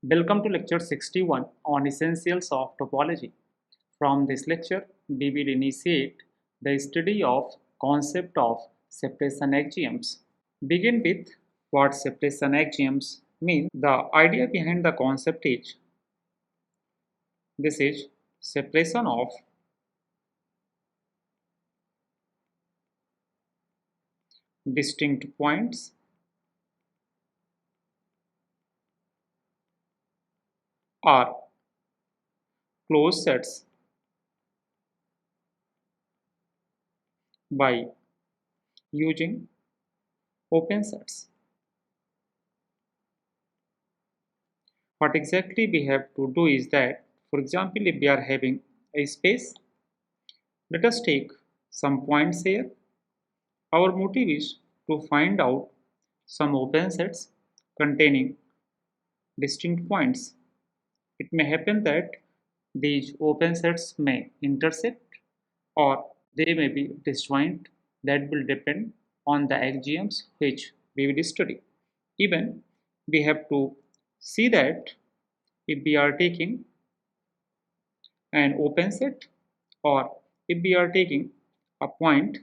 Welcome to lecture 61 on essentials of topology. From this lecture, we will initiate the study of concept of separation axioms. Begin with what separation axioms mean. The idea behind the concept is this is separation of distinct points or closed sets by using open sets. What exactly we have to do is that, for example, if we are having a space, let us take some points here. Our motive is to find out some open sets containing distinct points. It may happen that these open sets may intersect or they may be disjoint. That will depend on the axioms which we will study. Even we have to see that if we are taking an open set or if we are taking a point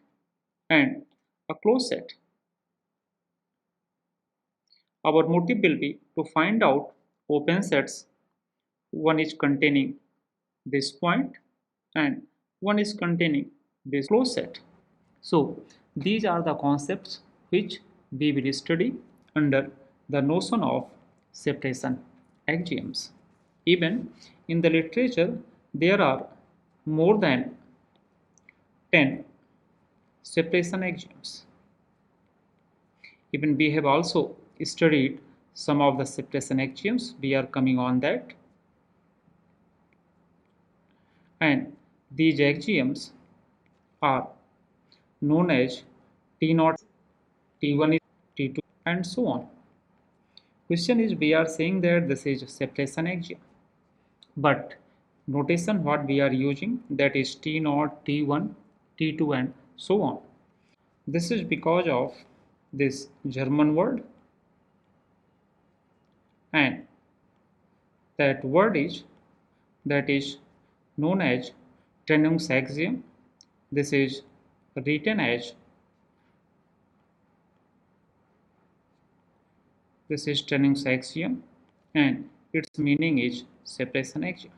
and a closed set, our motive will be to find out open sets. One is containing this point and one is containing this closed set. So these are the concepts which we will study under the notion of separation axioms. Even in the literature, there are more than 10 separation axioms. Even we have also studied some of the separation axioms. We are coming on that. And these axioms are known as T0, T1 is T2 and so on. Question is we are saying that this is a separation axiom. But notation what we are using, that is T0, T1, T2 and so on. This is because of this German word, and that is known as Trennung's axiom. This is written as Trennung's axiom, and its meaning is separation axiom.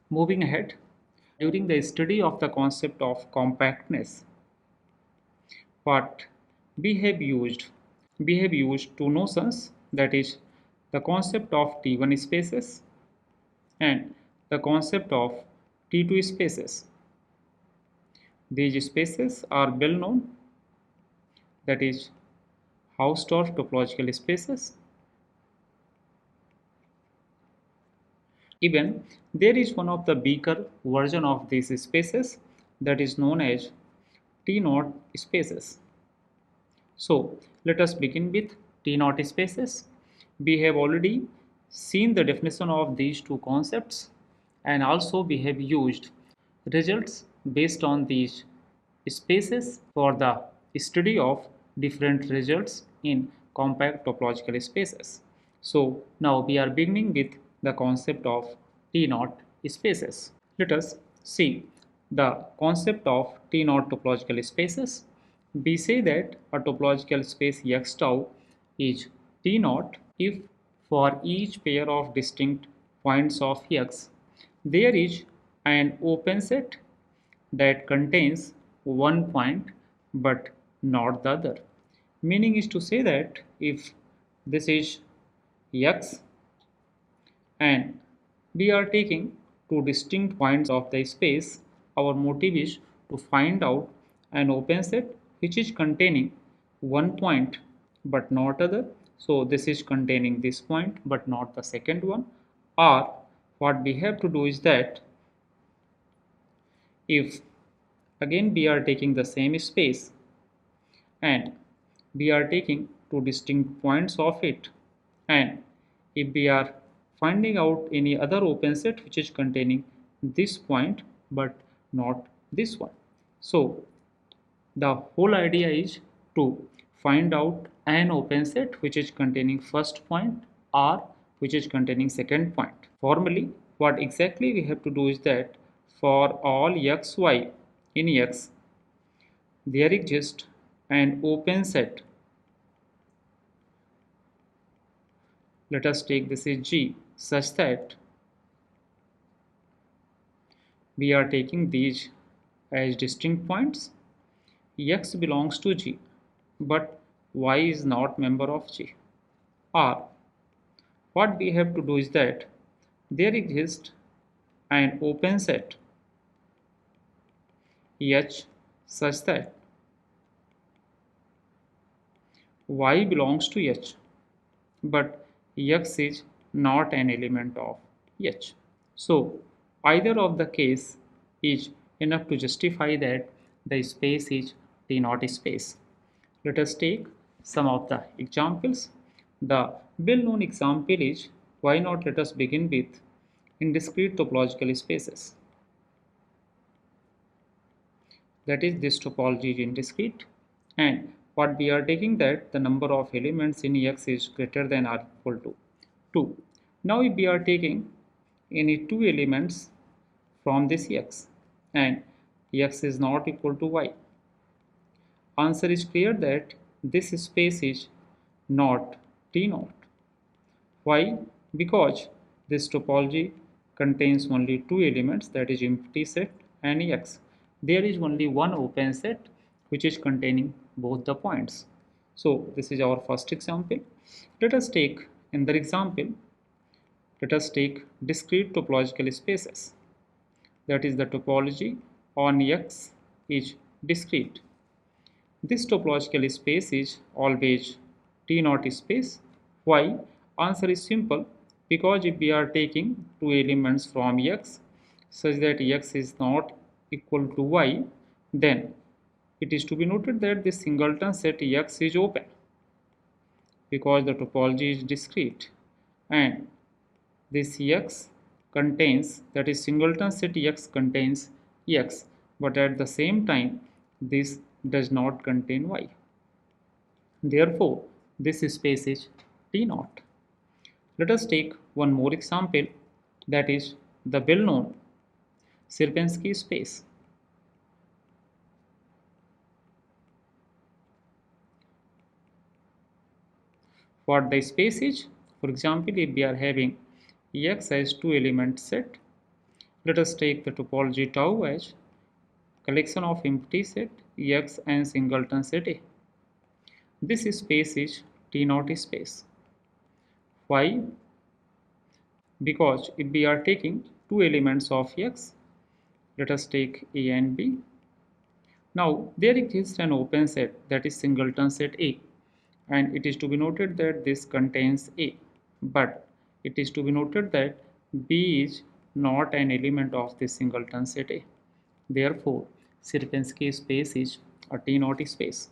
Moving ahead, during the study of the concept of compactness, what we have used two notions, that is the concept of T1 spaces and the concept of T2 spaces. These spaces are well known, that is Hausdorff topological spaces. Even there is one of the weaker version of these spaces, that is known as T0 spaces. So let us begin with T0 spaces. We have already seen the definition of these two concepts, and also we have used results based on these spaces for the study of different results in compact topological spaces. So now we are beginning with the concept of T0 spaces. Let us see the concept of T0 topological spaces. We say that a topological space X tau is T0 if for each pair of distinct points of X there is an open set that contains one point but not the other. Meaning is to say that if this is X and we are taking two distinct points of the space, our motive is to find out an open set which is containing one point but not other. So this is containing this point but not the second one. Or what we have to do is that if again we are taking the same space and we are taking two distinct points of it, and if we are finding out any other open set which is containing this point but not this one, so The whole idea is to find out an open set which is containing first point or which is containing second point. Formally, what exactly we have to do is that for all x, y in X, there exists an open set. Let us take this as G such that we are taking these as distinct points. X belongs to G, but Y is not member of G. Or what we have to do is that there exists an open set H such that Y belongs to H, but X is not an element of H. So either of the case is enough to justify that the space is T naught space. Let us take some of the examples. The well-known example is, why not let us begin with indiscrete topological spaces. That is, this topology is indiscrete, and what we are taking that the number of elements in X is greater than or equal to 2. Now if we are taking any two elements from this X and X is not equal to Y, answer is clear that this space is not T naught. Why? Because this topology contains only two elements, that is empty set and X. There is only one open set which is containing both the points. So this is our first example. Let us take another example. Let us take discrete topological spaces. That is, the topology on X is discrete. This topological space is always T naught space. Why? Answer is simple, because if we are taking two elements from X such that X is not equal to Y, then it is to be noted that this singleton set X is open because the topology is discrete, and this X contains, that is singleton set X contains X, but at the same time this does not contain Y. Therefore, this space is T naught. Let us take one more example, that is the well-known Sierpinski space. What the space is? For example, if we are having X as two element set, let us take the topology tau as collection of empty set X and singleton set A. This space is T naught space. Why? Because if we are taking two elements of X, let us take A and B. Now there exists an open set, that is singleton set A, and it is to be noted that this contains A, but it is to be noted that B is not an element of this singleton set A. Therefore, Sierpinski space is a T naught space.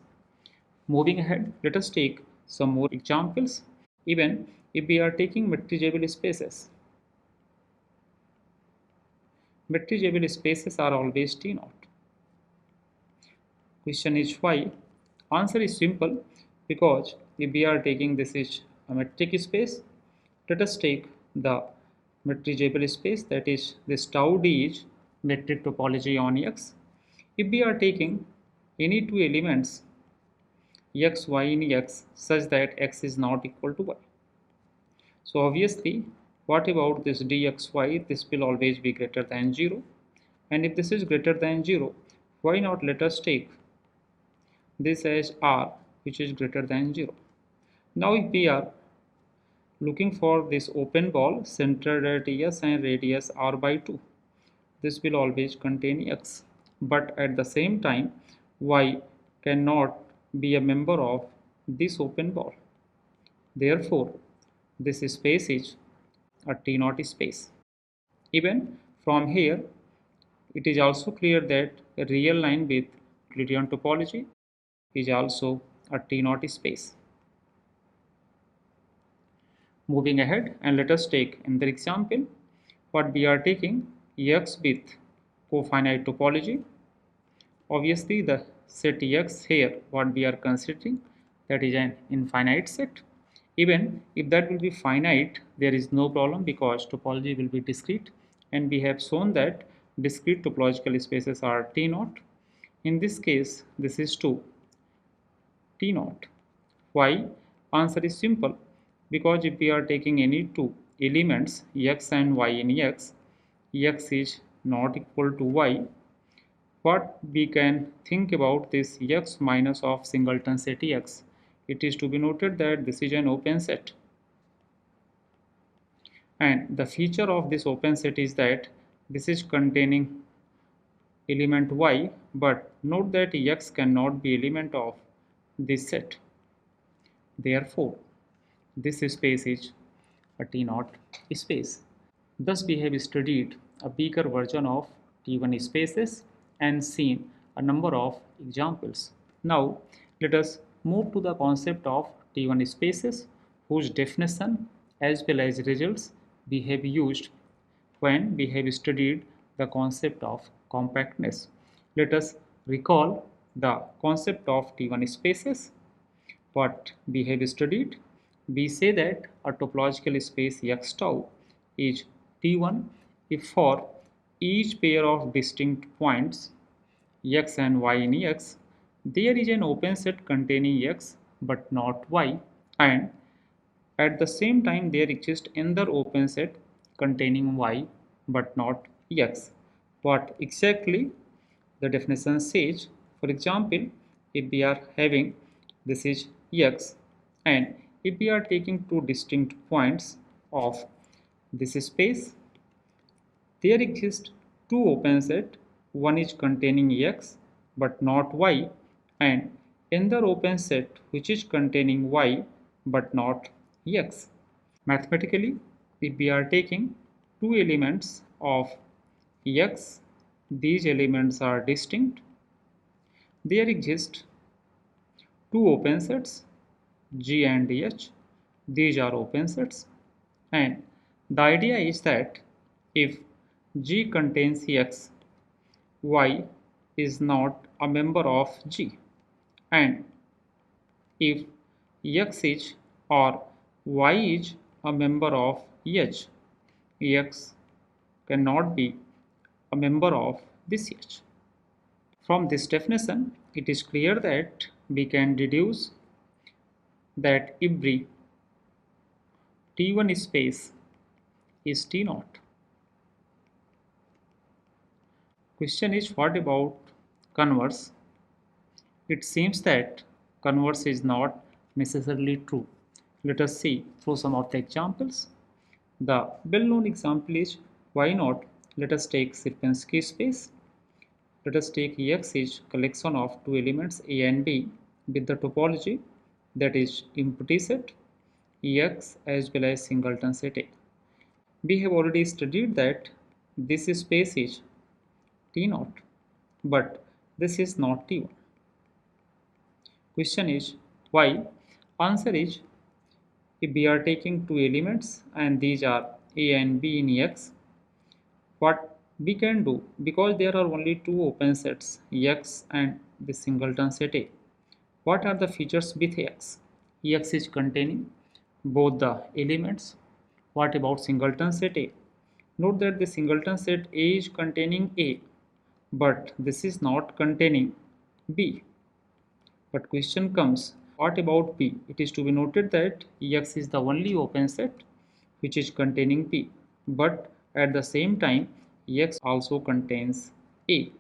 Moving ahead, let us take some more examples. Even if we are taking matriceable spaces, matriceable spaces are always T naught. Question is why? Answer is simple, because if we are taking this is a metric space, let us take the matriceable space, that is this tau D is metric topology on X. If we are taking any two elements X, Y in X such that X is not equal to Y. So obviously, what about this dxy? This will always be greater than 0. And if this is greater than 0, why not let us take this as r, which is greater than 0. Now if we are looking for this open ball centered at S and radius r by 2, this will always contain X. But at the same time, Y cannot be a member of this open ball. Therefore, this space is a T naught space. Even from here, it is also clear that a real line with Euclidean topology is also a T naught space. Moving ahead, and let us take another example. What we are taking X with cofinite topology. Obviously, the set X here, what we are considering, that is an infinite set. Even if that will be finite, there is no problem because topology will be discrete, and we have shown that discrete topological spaces are T naught. In this case, this is 2 T naught. Why? Answer is simple, because if we are taking any two elements x and y in x is not equal to y. What we can think about this x minus of singleton set X? It is to be noted that this is an open set, and the feature of this open set is that this is containing element y, but note that x cannot be element of this set. Therefore, this space is a T naught space. Thus, we have studied a bigger version of T1 spaces and seen a number of examples. Now, let us move to the concept of T1 spaces, whose definition as well as results we have used when we have studied the concept of compactness. Let us recall the concept of T1 spaces. What we have studied, we say that a topological space X tau is T1 if for each pair of distinct points x and y in X, there is an open set containing x but not y, and at the same time there exists another open set containing y but not x. What exactly the definition says? For example, if we are having this is x, and if we are taking two distinct points of this space, there exist two open set. One is containing x but not y, and another open set which is containing y but not x. Mathematically, if we are taking two elements of x, these elements are distinct. There exist two open sets G and H. These are open sets, and the idea is that if G contains X, Y is not a member of G, and if X is or Y is a member of H, X cannot be a member of this H. From this definition, it is clear that we can deduce that every T1 space is T naught. Question is, what about converse? It seems that converse is not necessarily true. Let us see through some of the examples. The well-known example is, why not? Let us take Sierpinski space. Let us take X is collection of two elements A and B with the topology that is empty set X as well as singleton set A. We have already studied that this space is T naught, but this is not T1. Question is, why? Answer is, if we are taking two elements and these are A and B in X, what we can do, because there are only two open sets X and the singleton set A, what are the features with X? X is containing both the elements. What about singleton set A? Note that the singleton set A is containing A, but this is not containing B. But question comes, what about P? It is to be noted that X is the only open set which is containing P, but at the same time X also contains A.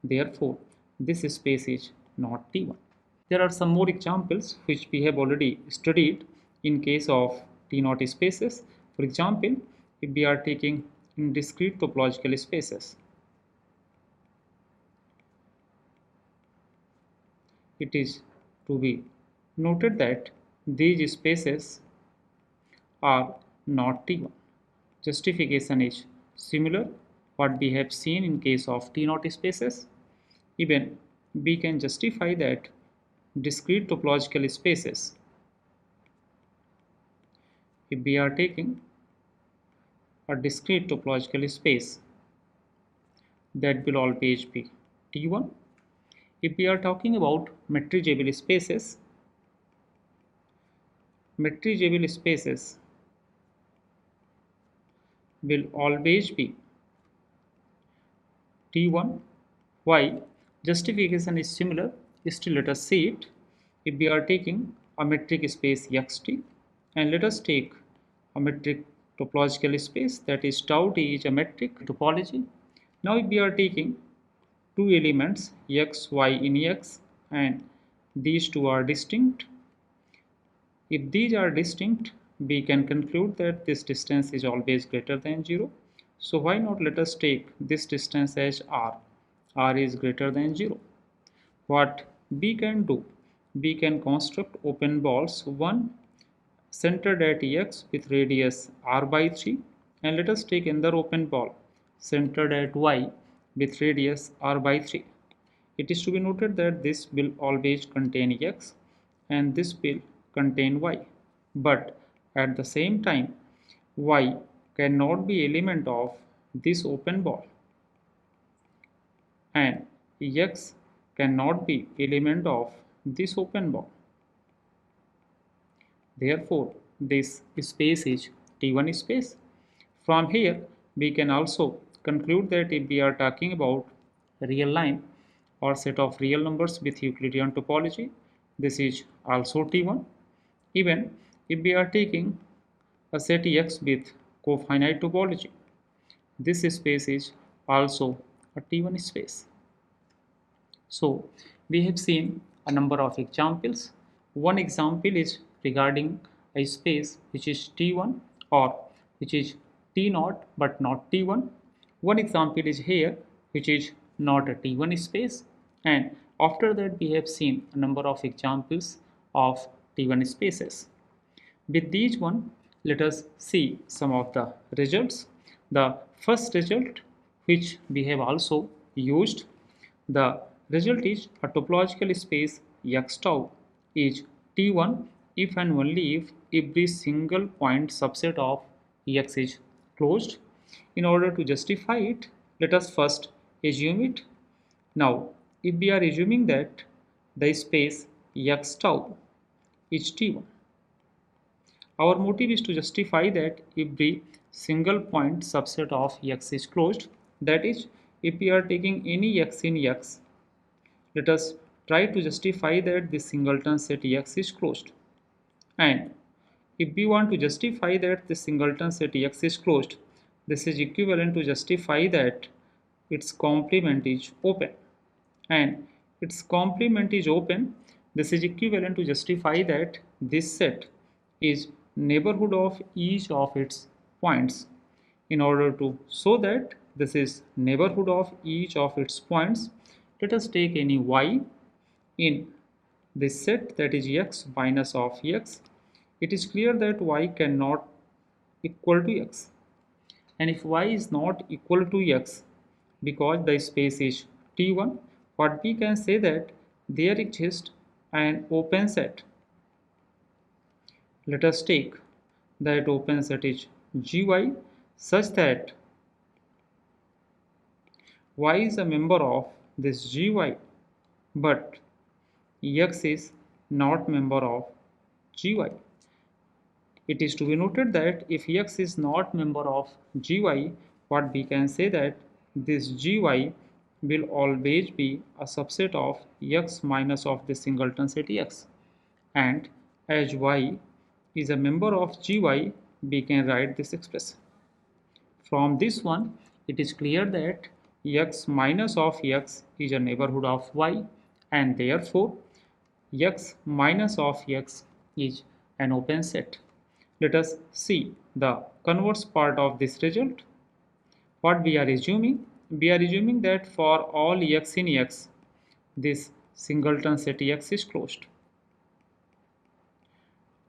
Therefore, this space is not T1. There are some more examples which we have already studied in case of T naught spaces. For example, if we are taking in discrete topological spaces, it is to be noted that these spaces are not T1. Justification is similar what we have seen in case of T naught spaces. Even we can justify that discrete topological spaces, if we are taking a discrete topological space, that will always be T1. If we are talking about metrigeable spaces will always be T1. Why? Justification is similar. Still, let us see it. If we are taking a metric space xt, and let us take a metric topological space, that is tau t is a metric topology. Now, if we are taking two elements x, y in X, and these two are distinct, if these are distinct, we can conclude that this distance is always greater than 0. So why not let us take this distance as r. R is greater than 0. What we can do? We can construct open balls, one centered at X with radius r by 3, and let us take another open ball centered at Y with radius r by 3. It is to be noted that this will always contain X and this will contain Y, but at the same time Y cannot be element of this open ball and X cannot be element of this open ball. Therefore, this space is T1 space. From here, we can also conclude that if we are talking about real line or set of real numbers with Euclidean topology, this is also T1. Even if we are taking a set X with cofinite topology, this space is also a T1 space. So we have seen a number of examples. One example is regarding a space which is T1 or which is T0 but not T1. One example is here which is not a T1 space, and after that we have seen a number of examples of T1 spaces. With these one, let us see some of the results. The first result which we have also used, the result is a topological space x tau is T1 if and only if every single point subset of X is closed. In order to justify it, let us first assume it. Now, if we are assuming that the space x tau is T1, our motive is to justify that every single point subset of X is closed. That is, if we are taking any X in X, let us try to justify that this singleton set X is closed. And if we want to justify that this singleton set X is closed, this is equivalent to justify that its complement is open. And its complement is open, this is equivalent to justify that this set is neighborhood of each of its points. In order to show that this is neighborhood of each of its points, let us take any y in this set, that is x minus of x. It is clear that y cannot equal to x, and if y is not equal to x because the space is T1, what we can say that there exists an open set. Let us take that open set is gy such that y is a member of this gy, but x is not member of gy. It is to be noted that if x is not member of gy, what we can say that this gy will always be a subset of x minus of the singleton set x, and as y is a member of gy, we can write this expression. From this one, it is clear that x minus of x is a neighborhood of y, and therefore x minus of x is an open set. Let us see the converse part of this result. What we are assuming? We are assuming that for all x in X, this singleton set X is closed.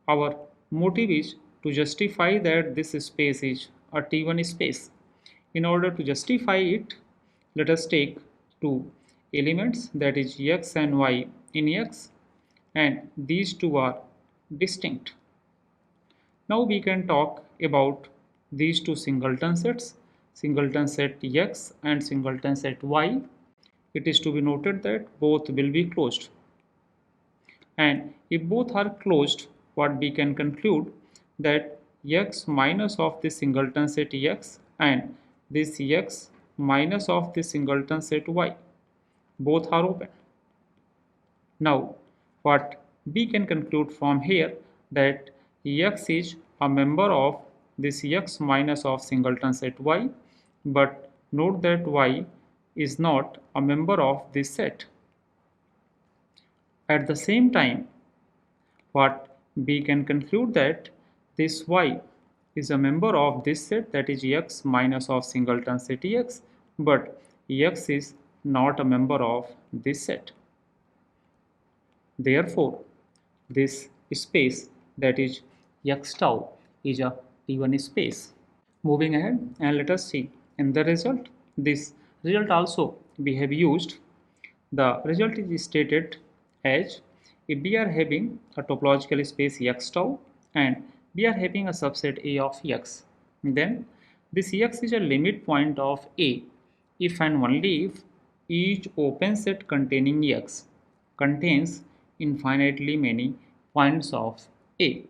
Our motive is to justify that this space is a T1 space. In order to justify it, let us take two elements, that is x and y in X, and these two are distinct. Now we can talk about these two singleton sets, singleton set X and singleton set Y. it is to be noted that both will be closed. And if both are closed, what we can conclude that x minus of the singleton set x and this x minus of the singleton set y both are open. Now, what we can conclude from here that x is a member of this x minus of singleton set y, but note that y is not a member of this set. At the same time, what we can conclude that this y is a member of this set, that is x minus of singleton set x, but x is not a member of this set. Therefore, this space, that is x tau, is a T1 space. Moving ahead, and let us see in the result. This result also we have used. The result is stated as if we are having a topological space x tau and we are having a subset A of x, then this x is a limit point of A if and only if each open set containing x contains infinitely many points of A.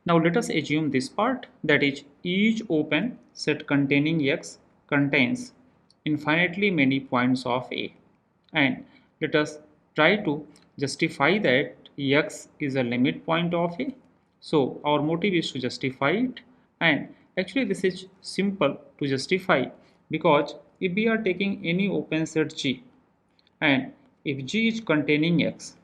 Now let us assume this part, that is each open set containing x contains infinitely many points of A, and let us try to justify that x is a limit point of A. So our motive is to justify it, and actually this is simple to justify because if we are taking any open set G and if G is containing x,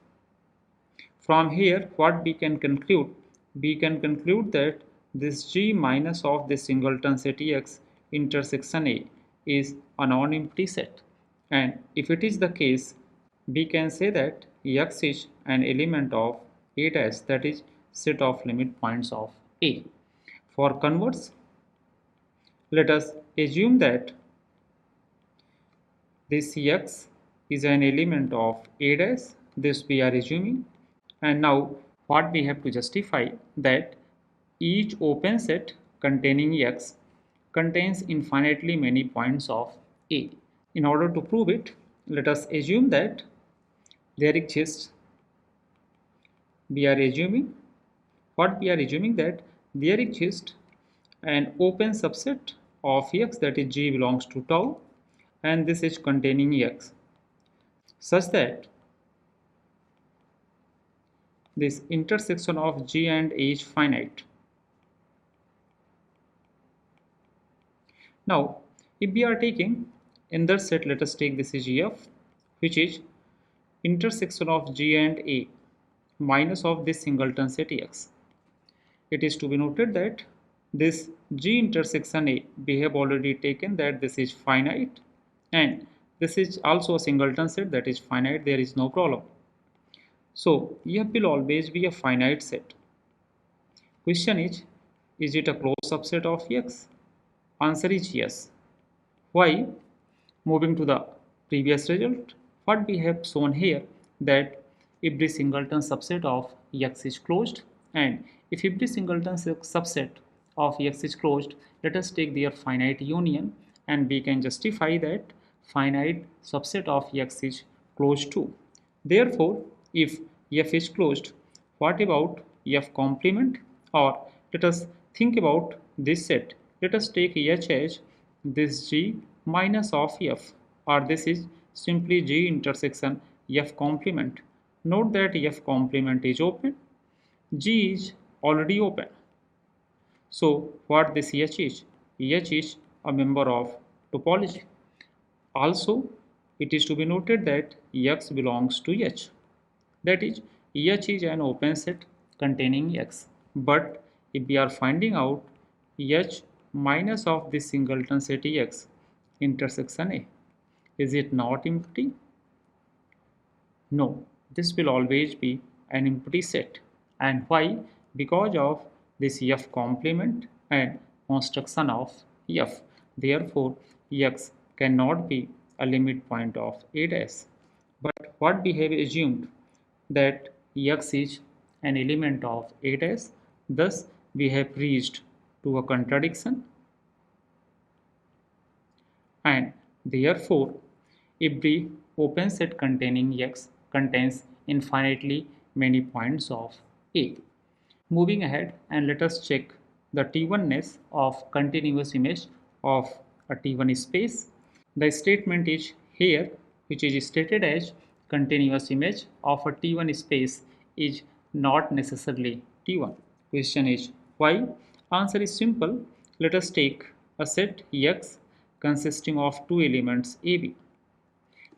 from here what we can conclude? We can conclude that this G minus of the singleton set X intersection A is a non-empty set, and if it is the case, we can say that X is an element of A dash, that is set of limit points of A. For converse, let us assume that this X is an element of A dash, this we are assuming, and now what we have to justify that each open set containing X contains infinitely many points of A. In order to prove it, let us assume that there exists, we are assuming, what we are assuming that there exists an open subset of X, that is G belongs to tau, and this is containing X, such that this intersection of G and A is finite. Now, if we are taking in that set, let us take this is F, which is intersection of G and A minus of this singleton set X. It is to be noted that this G intersection A, we have already taken that this is finite, and this is also a singleton set, that is finite, there is no problem. So F will always be a finite set. Question is it a closed subset of X? Answer is yes. Why? Moving to the previous result, what we have shown here that every singleton subset of X is closed, and if every singleton subset of X is closed, let us take their finite union and we can justify that finite subset of X is closed too. Therefore, if F is closed, what about F complement? Or let us think about this set. Let us take H as this G minus of F, or this is simply G intersection F complement. Note that F complement is open, G is already open. So what this H is? H is a member of topology. Also, it is to be noted that X belongs to H. That is, H is an open set containing X. But if we are finding out H minus of this singleton set X intersection A, is it not empty? No, this will always be an empty set. And why? Because of this F complement and construction of F. Therefore, X cannot be a limit point of A dash. But what we have assumed that X is an element of A dash, thus we have reached to a contradiction, and therefore every open set containing X contains infinitely many points of A. Moving ahead, and let us check the T1ness of continuous image of a T1 space. The statement is here, which is stated as continuous image of a T1 space is not necessarily T1. Question is why? Answer is simple. Let us take a set X consisting of two elements AB.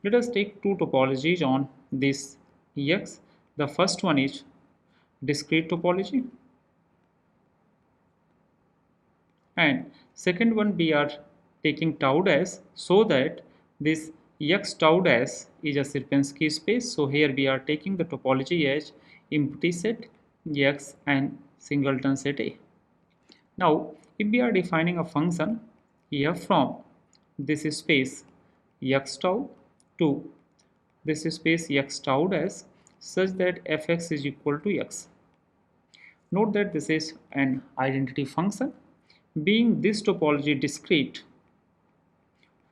Let us take two topologies on this X. The first one is discrete topology, and second one we are taking tau dash, so that this X tau dash is a Sierpinski space. So here we are taking the topology as empty set X and singleton set A. Now if we are defining a function f from this space X tau to this space X tau dash such that fx is equal to X. Note that this is an identity function. Being this topology discrete,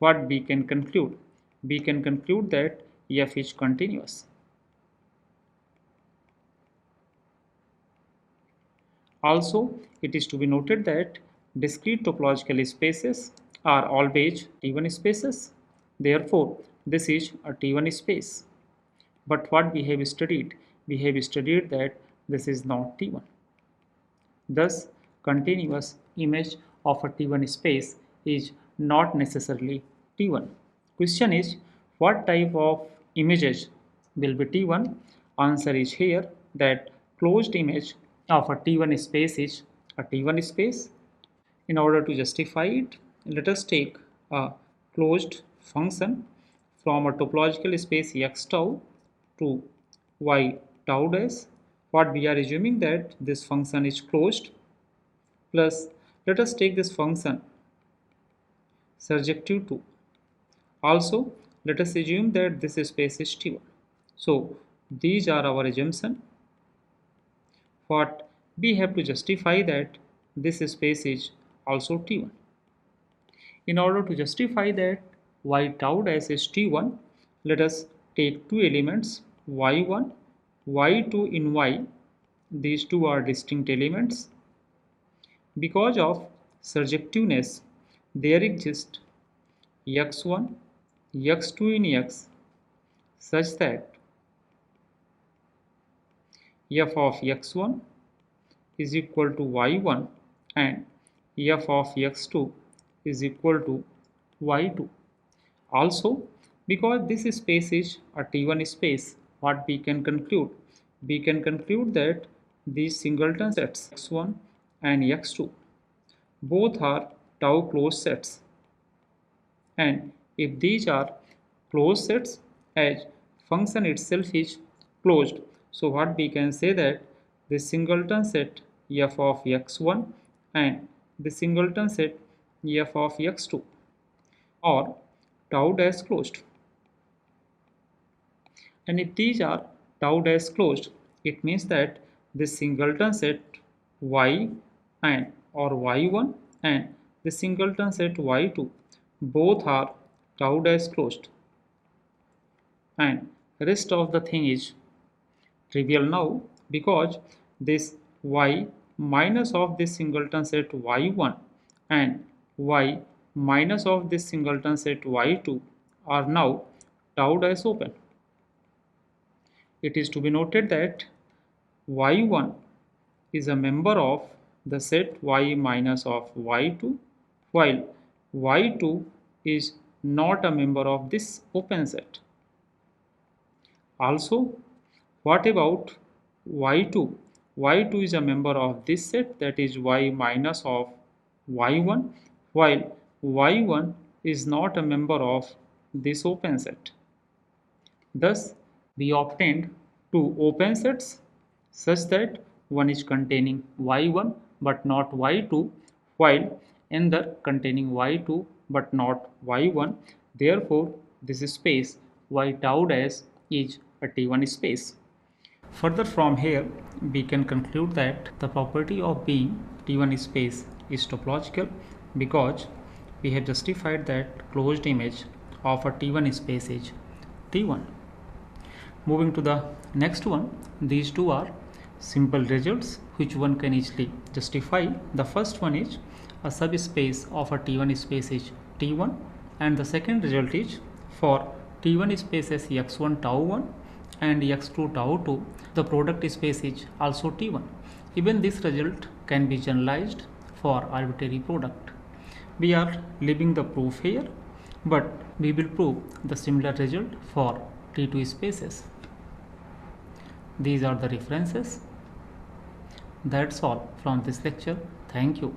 what we can conclude? We can conclude that f is continuous. Also, it is to be noted that discrete topological spaces are always T1 spaces. Therefore, this is a T1 space. But what we have studied? We have studied that this is not T1. Thus, continuous image of a T1 space is not necessarily T1. Question is, what type of images will be T1? Answer is here that closed image of a T1 space is a T1 space. In order to justify it, let us take a closed function from a topological space X tau to Y tau dash. What we are assuming that this function is closed, plus let us take this function surjective to. Also, let us assume that this space is T1. So these are our assumption. What we have to justify that this space is also T1. In order to justify that Y tau dash is T1, let us take two elements Y1, Y2 in Y. These two are distinct elements. Because of surjectiveness, there exists X1, X2 in X such that f of X1 is equal to Y1 and f of X2 is equal to Y2. Also, because this space is a T1 space, what we can conclude? We can conclude that these singleton sets X1 and X2 both are tau closed sets. And if these are closed sets, as function itself is closed, so what we can say that the singleton set f of X1 and the singleton set f of X2 are tau dash closed. And if these are tau dash closed, it means that this singleton set Y and or Y1 and the singleton set Y2 both are tau dash closed, and rest of the thing is trivial now, because this Y minus of this singleton set Y1 and Y minus of this singleton set Y2 are now tau dash open. It is to be noted that Y1 is a member of the set Y minus of Y2, while Y2 is not a member of this open set. Also, what about Y2? Y2 is a member of this set, that is Y minus of Y1, while Y1 is not a member of this open set. Thus, we obtained two open sets such that one is containing Y1 but not Y2, while another containing Y2 but not Y1. Therefore, this space Y tau dash is a T1 space. Further from here, we can conclude that the property of being T1 space is topological, because we have justified that closed image of a T1 space is T1. Moving to the next one, these two are simple results which one can easily justify. The first one is a subspace of a T1 space is T1, and the second result is for T1 spaces x1 tau 1 and x2 tau 2, the product space is also T1. Even this result can be generalized for arbitrary product. We are leaving the proof here, but we will prove the similar result for T2 spaces. These are the references. That's all from this lecture. Thank you.